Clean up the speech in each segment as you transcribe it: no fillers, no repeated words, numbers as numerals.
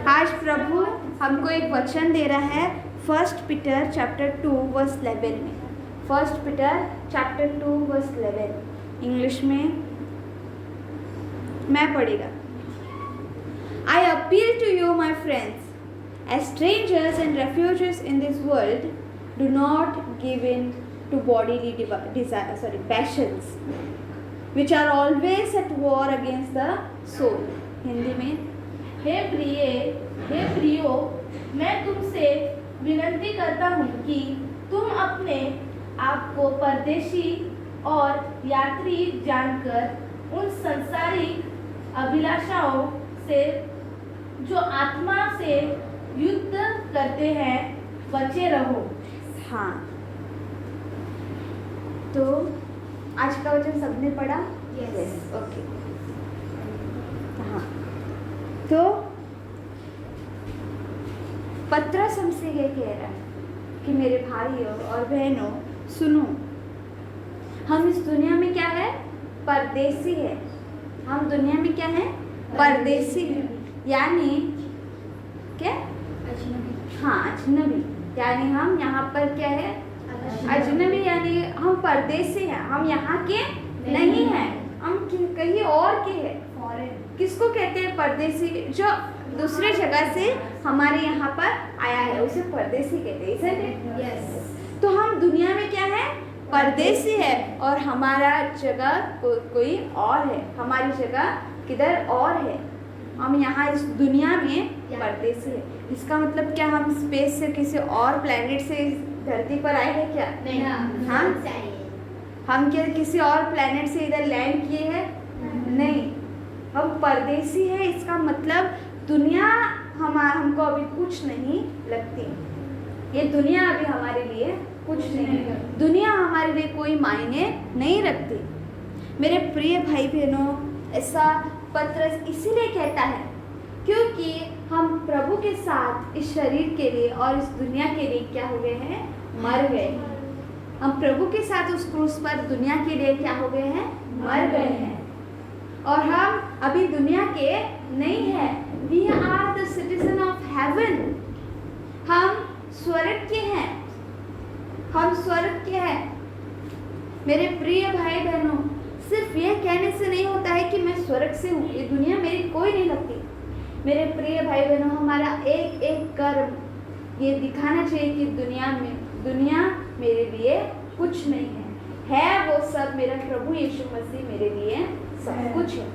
आज प्रभु हमको एक वचन दे रहा है 1 पीटर चैप्टर 2 वर्स 11 में। 1 पीटर चैप्टर 2 वर्स 11 इंग्लिश में मैं पढ़ेगा। I appeal to you, my friends, as strangers and refugees in this world, do not give in to bodily passions, which are always at war against the soul. Hindi में, हे प्रियो, मैं तुमसे विनती करता हूँ कि तुम अपने आप को परदेशी और यात्री जानकर उन संसारिक अभिलाषाओं से जो आत्मा से युद्ध करते हैं बचे रहो। हाँ, तो आज का वचन सबने पढ़ा? Yes, okay. हाँ, तो पत्रस हमसे ये कह रहा है कि मेरे भाइयों और बहनों सुनो, हम इस दुनिया में क्या है? परदेसी है। हम दुनिया में क्या है? परदेसी है, यानी क्या? हाँ, अजनबी। यानी हम यहाँ पर क्या है? अजनबी, यानी हम परदेसी हैं। हम यहाँ के नहीं हैं, हम कहीं और के हैं। किसको कहते हैं परदेसी? जो दूसरे जगह से हमारे यहाँ पर आया है उसे परदेसी कहते हैं। यस, तो हम दुनिया में क्या है? परदेसी है, और हमारा जगह कोई और है। हमारी जगह किधर और है? हम यहाँ इस दुनिया में परदेसी है। इसका मतलब क्या हम स्पेस से किसी और प्लेनेट से इस धरती पर आए हैं क्या? नहीं। हाँ, हम क्या किसी और प्लेनेट से इधर लैंड किए हैं? नहीं, हम परदेसी है। इसका मतलब दुनिया हमको अभी कुछ नहीं लगती। ये दुनिया अभी हमारे लिए कुछ नहीं, दुनिया हमारे लिए कोई मायने नहीं रखती। मेरे प्रिय भाई बहनों, ऐसा पत्रस इसीलिए कहता है क्योंकि हम प्रभु के साथ इस शरीर के लिए और इस दुनिया के लिए क्या हो गए हैं? मर गए हैं। हम प्रभु के साथ उस क्रूस पर दुनिया के लिए क्या हो गए हैं? मर गए हैं। और हम अभी दुनिया के नहीं हैं। We are the citizen of heaven. हम स्वर्ग के हैं। हम स्वर्ग के हैं। मेरे प्रिय भाई बहनों, सिर्फ ये कहने से नहीं होता है कि मैं स्वर्ग से हूँ, ये दुनिया मेरी कोई नहीं लगती। मेरे प्रिय भाई बहनों, हमारा एक एक कर्म ये दिखाना चाहिए कि दुनिया मेरे लिए कुछ नहीं है वो सब मेरा प्रभु यीशु मसीह मेरे लिए सब कुछ है।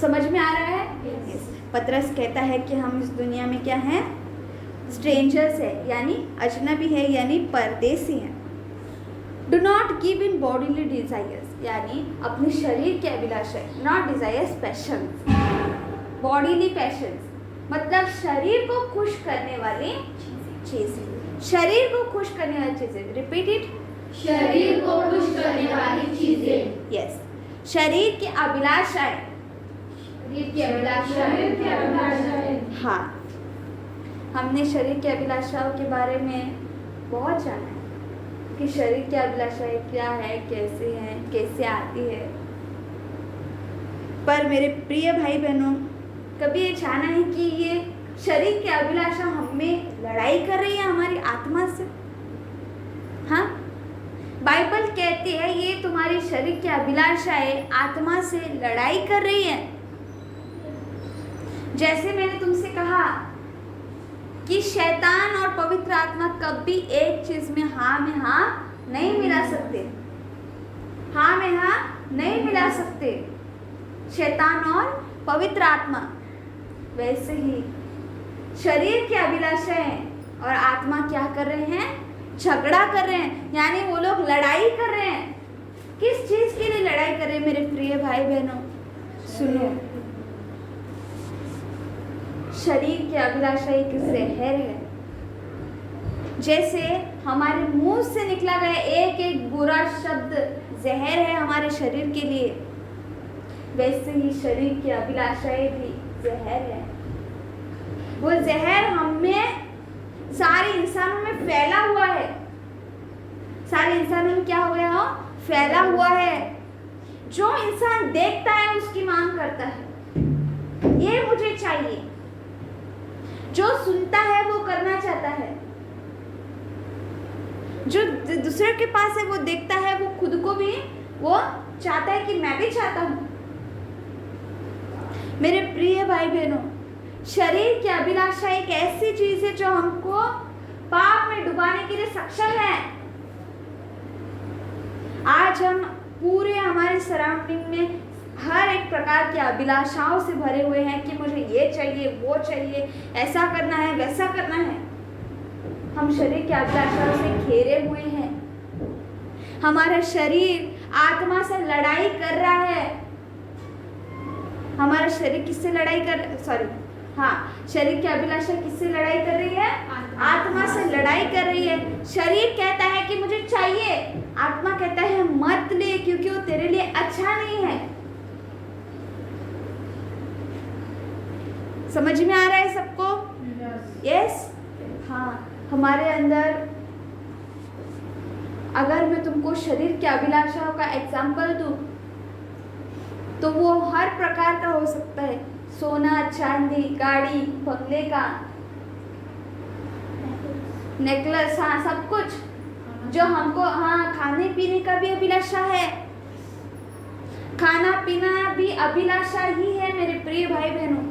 समझ में आ रहा है? yes. पत्रस कहता है कि हम इस दुनिया में क्या हैं? स्ट्रेंजर्स है, यानी अजनबी है, यानी परदेसी हैं। Do not give in bodily desires, यानी अपने शरीर के अभिलाषा, not desires, passions. Bodily passions मतलब शरीर को खुश करने वाली चीजें। शरीर को खुश करने वाली चीजें। रिपीट इट, शरीर को खुश करने वाली चीजें। यस, शरीर की अभिलाषाएं। हाँ, हमने शरीर की अभिलाषाओं के बारे में बहुत जाना है कि शरीर की अभिलाषाएं क्या है, कैसे हैं, कैसे आती है। पर मेरे प्रिय भाई बहनों, कभी ये जाना है कि ये शरीर की अभिलाषा हमें लड़ाई कर रही है हमारी आत्मा से? हाँ, बाइबल कहती है ये तुम्हारी शरीर की अभिलाषाएं आत्मा से लड़ाई कर रही है। जैसे मैंने तुमसे कहा कि शैतान और पवित्र आत्मा कभी एक चीज में हाँ नहीं मिला सकते। हाँ में हाँ नहीं मिला सकते, शैतान और पवित्र आत्मा। वैसे ही शरीर की अभिलाषाएं और आत्मा क्या कर रहे हैं? झगड़ा कर रहे हैं, यानी वो लोग लड़ाई कर रहे हैं। किस चीज के लिए लड़ाई कर रहे हैं मेरे प्रिय भाई बहनों? सुनो, शरीर की अभिलाषा एक जहर है। जैसे हमारे मुंह से निकला गया एक एक बुरा शब्द जहर है हमारे शरीर के लिए, वैसे ही शरीर की अभिलाषाएं भी जहर है। वो जहर हमें सारे इंसानों में फैला हुआ है। सारे इंसानों में क्या हो गया हो? फैला हुआ है। जो इंसान देखता है उसकी मांग करता है, ये मुझे चाहिए, जो सुनता है वो करना चाहता है, जो दूसरे के पास है वो देखता है, वो खुद को भी वो चाहता है कि मैं भी चाहता हूँ। मेरे प्रिय भाई बहनों, शरीर की अभिलाषा एक ऐसी चीज है जो हमको पाप में डुबाने के लिए सक्षम है। आज हम पूरे हमारे सराउंडिंग में हर एक प्रकार की अभिलाषाओं से भरे हुए हैं कि मुझे ये चाहिए, वो चाहिए, ऐसा करना है, वैसा करना है। हम शरीर की अभिलाषाओं से घेरे हुए हैं। हमारा शरीर आत्मा से लड़ाई कर रहा है। हमारा शरीर किससे लड़ाई कर शरीर की अभिलाषा किससे लड़ाई कर रही है? आत्मा से लड़ाई कर रही है। शरीर कहता है कि मुझे चाहिए, आत्मा कहता है मत ले क्योंकि वो तेरे लिए अच्छा नहीं है। समझ में आ रहा है सबको? यस। हाँ, हमारे अंदर अगर मैं तुमको शरीर की अभिलाषाओं का एग्जाम्पल दूं तो वो हर प्रकार का हो सकता है। सोना, चांदी, गाड़ी, बंगले का, नेकलेस, हाँ सब कुछ जो हमको, हाँ खाने पीने का भी अभिलाषा है। खाना पीना भी अभिलाषा ही है मेरे प्रिय भाई बहनों।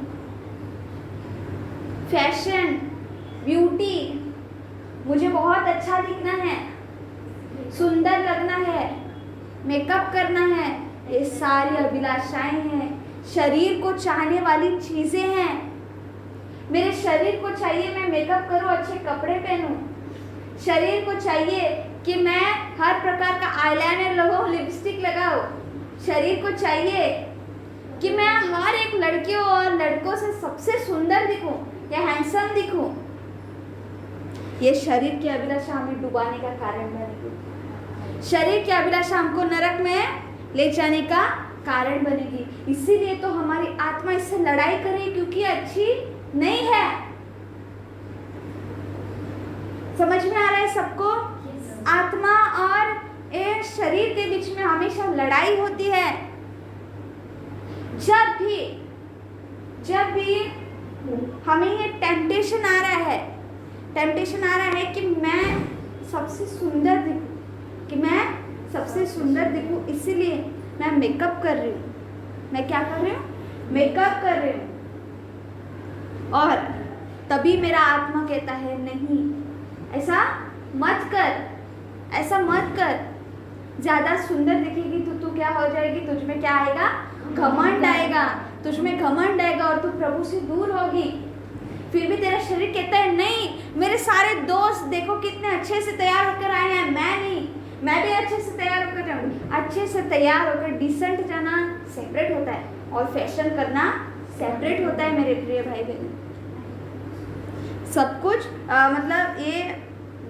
फैशन, ब्यूटी, मुझे बहुत अच्छा दिखना है, सुंदर लगना है, मेकअप करना है, ये सारी अभिलाषाएं हैं, शरीर को चाहने वाली चीजें हैं। मेरे शरीर को चाहिए मैं मेकअप करूं, अच्छे कपड़े पहनूं। शरीर को चाहिए कि मैं हर प्रकार का आईलाइनर लगाऊं, लिपस्टिक लगाऊं। शरीर को चाहिए कि मैं हर एक लड़कियों और लड़कों से सबसे सुंदर दिखूं या हैंडसम दिखूं। ये शरीर की अभिलाषा हमें डुबाने का कारण बनेगी। शरीर की अभिलाषा हमको नरक में ले जाने का कारण बनेगी। इसीलिए तो हमारी आत्मा इससे लड़ाई करे क्योंकि अच्छी नहीं है। समझ में आ रहा है सबको? आत्मा और ये शरीर के बीच में हमेशा लड़ाई होती है। जब भी हमें ये टेम्पटेशन आ रहा है कि मैं सबसे सुंदर दिखूं, इसीलिए मैं मेकअप कर रही हूँ। मैं क्या कर रही हूँ? मेकअप कर रही हूँ। और तभी मेरा आत्मा कहता है नहीं, ऐसा मत कर। ज्यादा सुंदर दिखेगी तो तू क्या हो जाएगी? तुझ में क्या आएगा? घमंड आएगा। तुझ में घमंड आएगा और तू प्रभु से दूर होगी। फिर भी तेरा शरीर कहता है नहीं, मेरे सारे दोस्त देखो कितने अच्छे से तैयार होकर आए हैं, मैं भी अच्छे से तैयार होकर जाऊंगी। अच्छे से तैयार होकर डिसेंट जाना सेपरेट होता है और फैशन करना सेपरेट होता है मेरे प्रिय भाई बहन। सब कुछ मतलब ये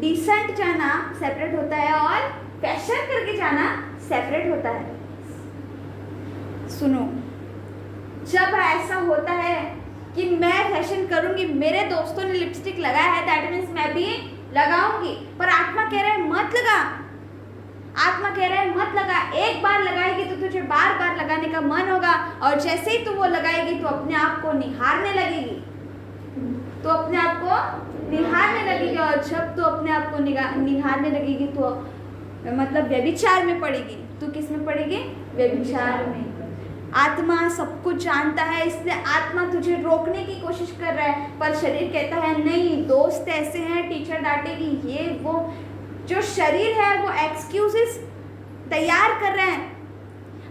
डिसेंट जाना सेपरेट होता है और फैशन करके जाना सेपरेट होता है। सुनो, जब ऐसा होता है कि मैं फैशन करूंगी, मेरे दोस्तों ने लिपस्टिक लगाया है दैट मीन्स मैं भी लगाऊंगी, पर आत्मा कह रहा है मत लगा। एक बार लगाएगी तो तुझे बार बार लगाने का मन होगा और जैसे ही तू वो लगाएगी तो अपने आप को निहारने लगेगी। और जब तू अपने आप को निहारने लगेगी तो मतलब व्यभिचार में पड़ेगी। तू किस में पड़ेगी? व्यभिचार में। आत्मा सब कुछ जानता है, इसलिए आत्मा तुझे रोकने की कोशिश कर रहा है, पर शरीर कहता है नहीं, दोस्त ऐसे हैं, टीचर डांटेगी, ये वो। जो शरीर है वो एक्सक्यूजेस तैयार कर रहे हैं।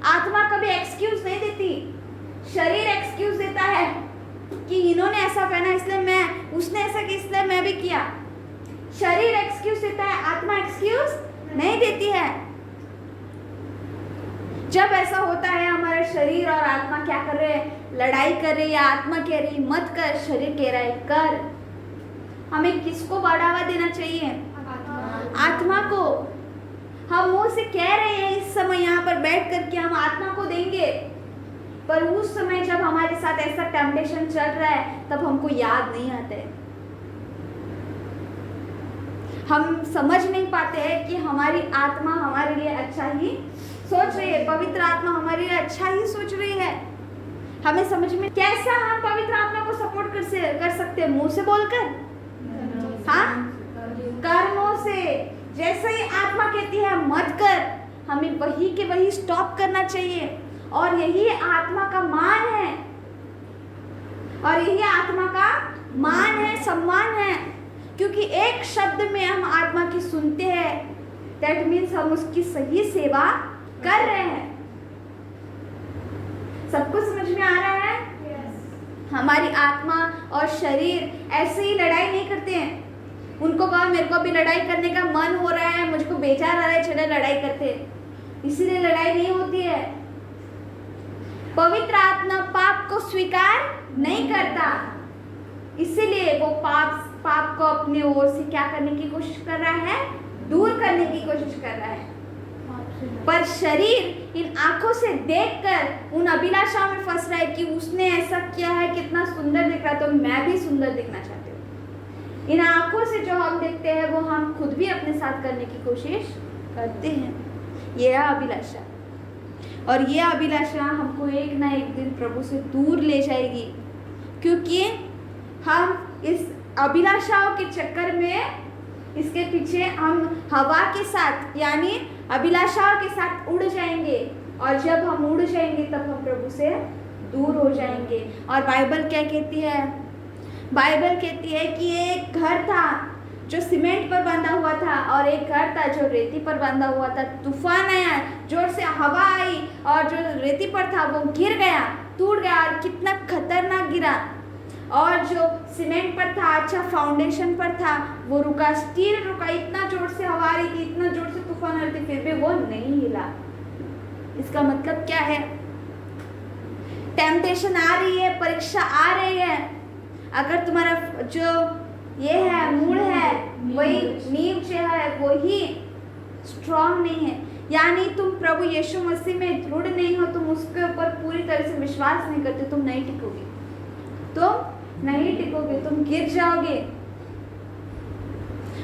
आत्मा कभी एक्सक्यूज नहीं देती, शरीर एक्सक्यूज देता है कि इन्होंने ऐसा पहना इसलिए उसने ऐसा किया इसलिए मैं भी किया। शरीर एक्सक्यूज देता है, आत्मा एक्सक्यूज नहीं देती है। जब ऐसा होता है हमारा शरीर और आत्मा क्या कर रहे हैं? लड़ाई कर रही है। आत्मा कह रही मत कर, शरीर कह रहा है कर। हमें किसको बढ़ावा देना चाहिए? आत्मा को। हम मुंह से कह रहे हैं इस समय यहाँ पर बैठ कर के हम आत्मा को देंगे, पर उस समय जब हमारे साथ ऐसा टेम्पटेशन चल रहा है तब हमको याद नहीं आता है। हम समझ नहीं पाते हैं कि हमारी आत्मा हमारे लिए अच्छा ही सोच रही है, पवित्र आत्मा हमारे लिए अच्छा ही सोच रही है। हमें समझ में कैसा हम पवित्र आत्मा को सपोर्ट कर सकते सकते हैं? मुंह से बोलकर? हाँ, कर्मों से। जैसे ही आत्मा कहती है मत कर, हमें वही के वही स्टॉप करना चाहिए। और यही आत्मा का मान है, और यही आत्मा का मान है, सम्मान है। क्योंकि एक शब्द में हम आत्मा की सुनते हैं, दैट मीन्स हम उसकी सही सेवा कर रहे हैं। सब कुछ समझ में आ रहा है? हमारी आत्मा और शरीर ऐसे ही लड़ाई नहीं करते हैं। उनको कहा मेरे को अभी लड़ाई करने का मन हो रहा है, मुझको बेजार आ रहा है, चले लड़ाई करते हैं। इसीलिए लड़ाई नहीं होती है। पवित्र आत्मा पाप को स्वीकार नहीं करता, इसीलिए वो पाप को अपने ओर से क्या करने की कोशिश कर रहा है? दूर करने की कोशिश कर रहा है। पर शरीर इन आंखों से देखकर उन अभिलाषाओं में फंस रहा है कि उसने ऐसा किया है, कितना सुंदर दिख रहा है, तो मैं भी सुंदर दिखना चाहती हूँ। इन आंखों से जो हम देखते हैं वो हम खुद भी अपने साथ करने की कोशिश करते हैं। ये है अभिलाषा, और ये अभिलाषा हमको एक ना एक दिन प्रभु से दूर ले जाएगी, क्योंकि हम इस अभिलाषाओं के चक्कर में, इसके पीछे हम हवा के साथ यानी अभिलाषाओं के साथ उड़ जाएंगे, और जब हम उड़ जाएंगे तब हम प्रभु से दूर हो जाएंगे। और बाइबल क्या कहती है? बाइबल कहती है कि एक घर था जो सीमेंट पर बंधा हुआ था, और एक घर था जो रेती पर बंधा हुआ था। तूफान आया, जोर से हवा आई, और जो रेती पर था वो गिर गया, टूट गया, और कितना खतरनाक गिरा। और जो सीमेंट पर था, अच्छा फाउंडेशन पर था, वो रुका, स्टील रुका। इतना जोर से हवा आ रही थी, इतना जोर से तूफान आ रही थी, फिर भी वो नहीं हिला। इसका मतलब क्या है? टेम्पटेशन आ रही है, परीक्षा आ रही है, अगर तुम्हारा जो ये है मूड है, वही नींव जो है वही स्ट्रांग नहीं है, यानी तुम प्रभु यीशु मसीह में दृढ़ नहीं हो, तुम उसके ऊपर पूरी तरह से विश्वास नहीं करते, तुम नहीं टिकोगे, तुम गिर जाओगे।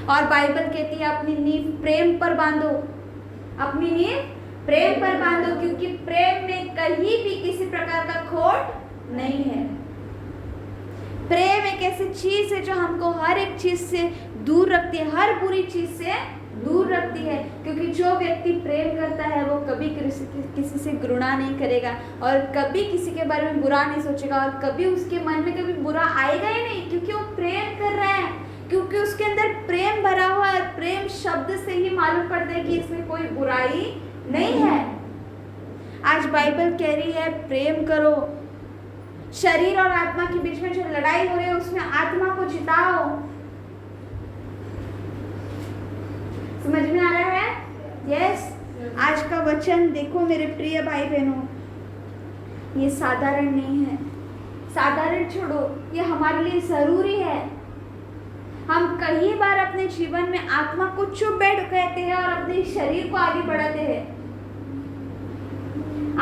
और बाइबल कहती है अपनी नींव प्रेम पर बांधो, अपनी नींव प्रेम पर बांधो, क्योंकि प्रेम में कहीं भी किसी प्रकार का खोट नहीं है। प्रेम एक ऐसी चीज है जो हमको हर एक चीज से दूर रखती है, हर बुरी चीज से दूर रखती है। क्योंकि जो व्यक्ति प्रेम करता है वो कभी किसी से घृणा नहीं करेगा, और कभी किसी के बारे में बुरा नहीं सोचेगा, और कभी उसके मन में कभी बुरा आएगा ही नहीं, क्योंकि वो प्रेम कर रहा है, क्योंकि उसके अंदर प्रेम भरा हुआ है। प्रेम शब्द से ही मालूम पड़ता है कि इसमें कोई बुराई नहीं है। आज बाइबल कह रही है प्रेम करो। शरीर और आत्मा के बीच में जो लड़ाई हो रही है उसमें आत्मा को जिताओ। समझ में आ रहा है? यस। आज का वचन देखो मेरे प्रिय भाई बहनों, ये साधारण नहीं है। साधारण छोड़ो, ये हमारे लिए जरूरी है। हम कई बार अपने जीवन में आत्मा को चुप बैठ कहते हैं और अपने शरीर को आगे बढ़ाते हैं।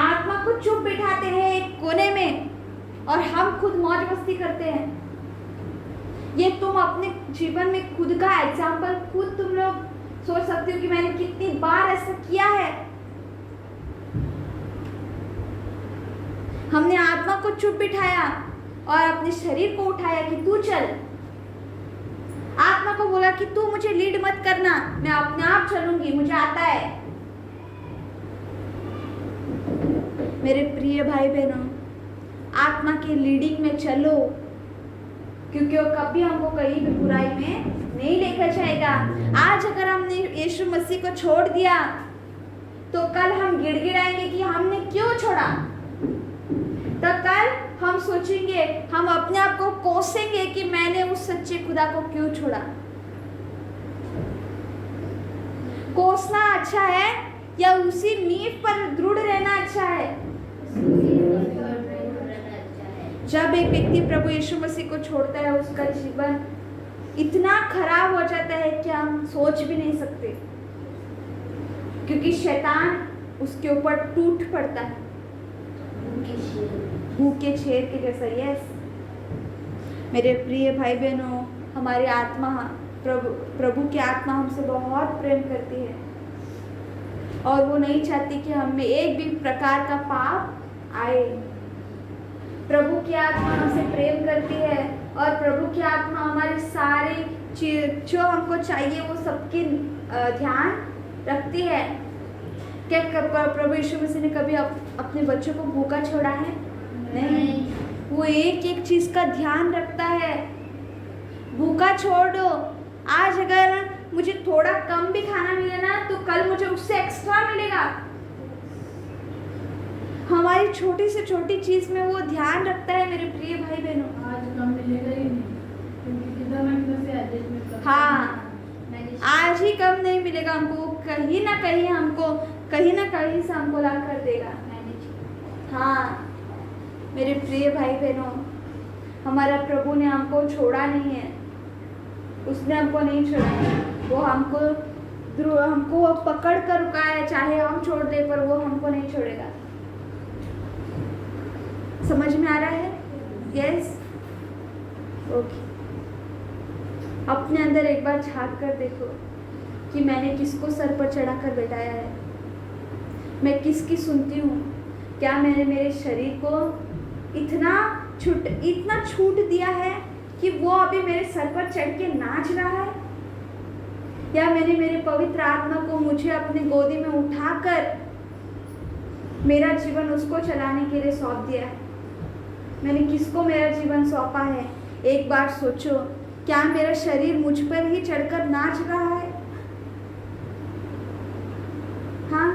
आत्मा को चुप बिठाते हैं एक कोने में, और हम खुद मौज मस्ती करते हैं। ये तुम अपने जीवन में खुद का एग्जाम्पल खुद तुम लोग सोच सकते हो कि मैंने कितनी बार ऐसा किया है। हमने आत्मा को चुप बिठाया और अपने शरीर को उठाया कि तू चल। आत्मा को बोला कि तू मुझे लीड मत करना, मैं अपने आप चलूंगी, मुझे आता है। मेरे प्रिय भाई बहनों, आत्मा के लीडिंग में चलो, क्योंकि वो कभी हमको कहीं भी बुराई में नहीं लेकर जाएगा। आज अगर हमने यीशु मसीह को छोड़ दिया तो कल हम गिड़गिड़ाएंगे कि हमने क्यों छोड़ा। तो कल हम सोचेंगे, हम अपने आप को कोसेंगे कि मैंने उस सच्चे खुदा को क्यों छोड़ा। कोसना अच्छा है या उसी नींव पर दृढ़ रहना अच्छा है? जब एक व्यक्ति प्रभु यीशु मसीह को छोड़ता है, उसका जीवन इतना खराब हो जाता है कि हम सोच भी नहीं सकते, क्योंकि शैतान उसके ऊपर टूट पड़ता है भूखे शेर के जैसा। यस मेरे प्रिय भाई बहनों, हमारी आत्मा प्रभु की आत्मा हमसे बहुत प्रेम करती है, और वो नहीं चाहती कि हम में एक भी प्रकार का पाप आए। प्रभु की आत्मा हमसे प्रेम करती है और प्रभु की आत्मा हमारे सारे चीज जो हमको चाहिए वो सबकी ध्यान रखती है। क्या प्रभु यीशु मसीह ने कभी अपने बच्चों को भूखा छोड़ा है? नहीं। वो एक एक चीज का ध्यान रखता है। भूखा छोड़ दो, आज अगर मुझे थोड़ा कम भी खाना मिले ना तो कल मुझे उससे एक्स्ट्रा मिलेगा। हमारी छोटी से छोटी चीज में वो ध्यान रखता है मेरे प्रिय भाई बहनों। आज कम मिलेगा ही नहीं, क्योंकि कितना ना कितना से एडजस्टमेंट करते हैं। हाँ, आज ही कम नहीं मिलेगा हमको, कहीं ना कहीं से हमको ला कर देगा। हाँ मेरे प्रिय भाई बहनों, हमारा प्रभु ने हमको छोड़ा नहीं है, उसने हमको नहीं छोड़ा है। वो हमको वो पकड़ कर रुका है, चाहे हम छोड़ दे पर वो हमको नहीं छोड़ेगा। समझ में आ रहा है? Yes, okay. अपने अंदर एक बार झांक कर देखो कि मैंने किसको सर पर चढ़ाकर बैठाया है, मैं किसकी सुनती हूँ। क्या मैंने मेरे शरीर को इतना छूट दिया है कि वो अभी मेरे सर पर चढ़ के नाच रहा है, या मैंने मेरे पवित्र आत्मा को मुझे अपनी गोदी में उठाकर मेरा जीवन उसको चलाने के लिए सौंप दिया है। मैंने किसको मेरा जीवन सौंपा है? एक बार सोचो, क्या मेरा शरीर मुझ पर ही चढ़कर नाच रहा है? हाँ,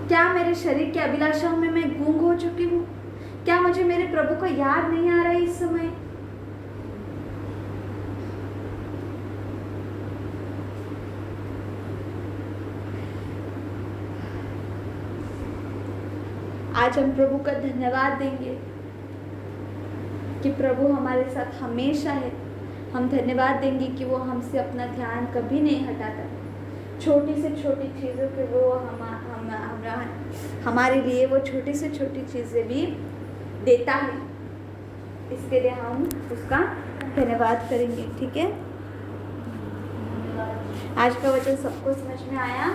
क्या मेरे शरीर की अभिलाषाओं में मैं गूंग हो चुकी हूँ? क्या मुझे मेरे प्रभु को याद नहीं आ रहा है इस समय? आज हम प्रभु का धन्यवाद देंगे कि प्रभु हमारे साथ हमेशा है। हम धन्यवाद देंगे कि वो हमसे अपना ध्यान कभी नहीं हटाता। छोटी से छोटी चीज़ों के वो हमारे लिए वो छोटी से छोटी चीज़ें भी देता है। इसके लिए हम उसका धन्यवाद करेंगे। ठीक है, आज का वचन सबको समझ में आया?